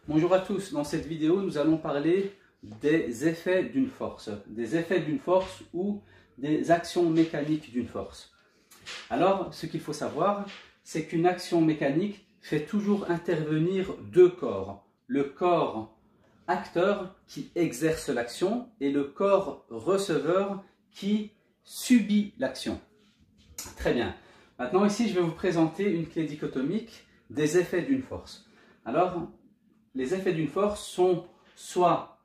Bonjour à tous, dans cette vidéo nous allons parler des effets d'une force, ou des actions mécaniques d'une force. Alors ce qu'il faut savoir, c'est qu'une action mécanique fait toujours intervenir deux corps. Le corps acteur qui exerce l'action et le corps receveur qui subit l'action. Très bien. Maintenant ici je vais vous présenter une clé dichotomique des effets d'une force. Alors les effets d'une force sont soit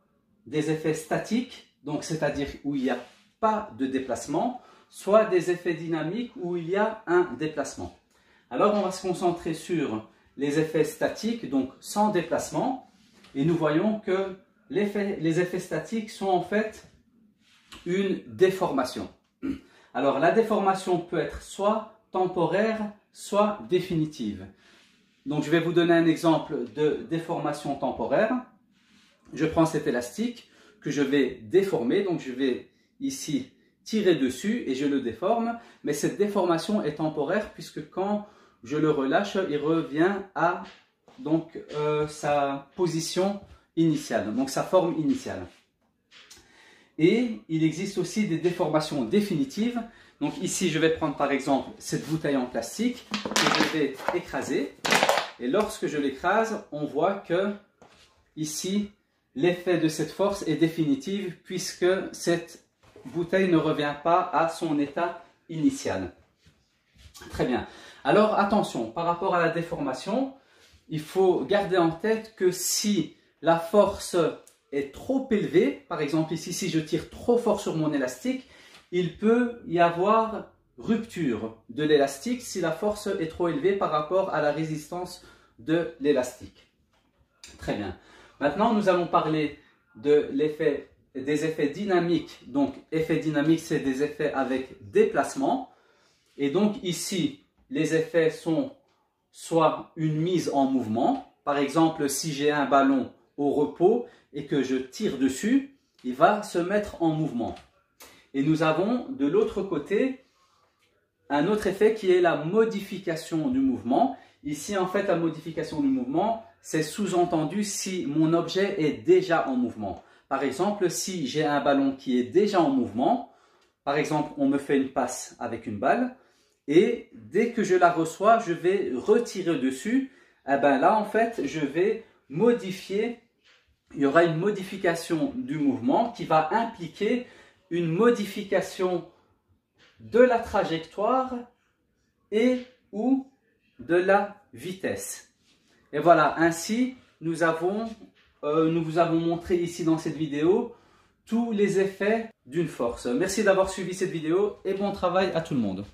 des effets statiques, donc c'est-à-dire où il n'y a pas de déplacement, soit des effets dynamiques où il y a un déplacement. Alors on va se concentrer sur les effets statiques, donc sans déplacement, et nous voyons que les effets statiques sont en fait une déformation. Alors la déformation peut être soit temporaire, soit définitive. Donc je vais vous donner un exemple de déformation temporaire. Je prends cet élastique que je vais déformer, donc je vais ici tirer dessus et je le déforme, mais cette déformation est temporaire puisque quand je le relâche, il revient à sa position initiale, donc sa forme initiale. Et il existe aussi des déformations définitives. Donc ici je vais prendre par exemple cette bouteille en plastique que je vais écraser. Et lorsque je l'écrase, on voit que ici, l'effet de cette force est définitif puisque cette bouteille ne revient pas à son état initial. Très bien. Alors attention, par rapport à la déformation, il faut garder en tête que si la force est trop élevée, par exemple ici, si je tire trop fort sur mon élastique, il peut y avoir rupture de l'élastique si la force est trop élevée par rapport à la résistance de l'élastique. Très bien. Maintenant, nous allons parler des effets dynamiques. Donc, effets dynamiques, c'est des effets avec déplacement. Et donc, ici, les effets sont soit une mise en mouvement. Par exemple, si j'ai un ballon au repos et que je tire dessus, il va se mettre en mouvement. Et nous avons de l'autre côté un autre effet qui est la modification du mouvement. Ici, en fait, la modification du mouvement, c'est sous-entendu si mon objet est déjà en mouvement. Par exemple, si j'ai un ballon qui est déjà en mouvement, par exemple, on me fait une passe avec une balle, et dès que je la reçois, je vais retirer dessus. Eh bien là, en fait, je vais modifier, il y aura une modification du mouvement qui va impliquer une modification de la trajectoire et ou de la vitesse. Et voilà, ainsi nous vous avons montré ici dans cette vidéo tous les effets d'une force. Merci d'avoir suivi cette vidéo et bon travail à tout le monde.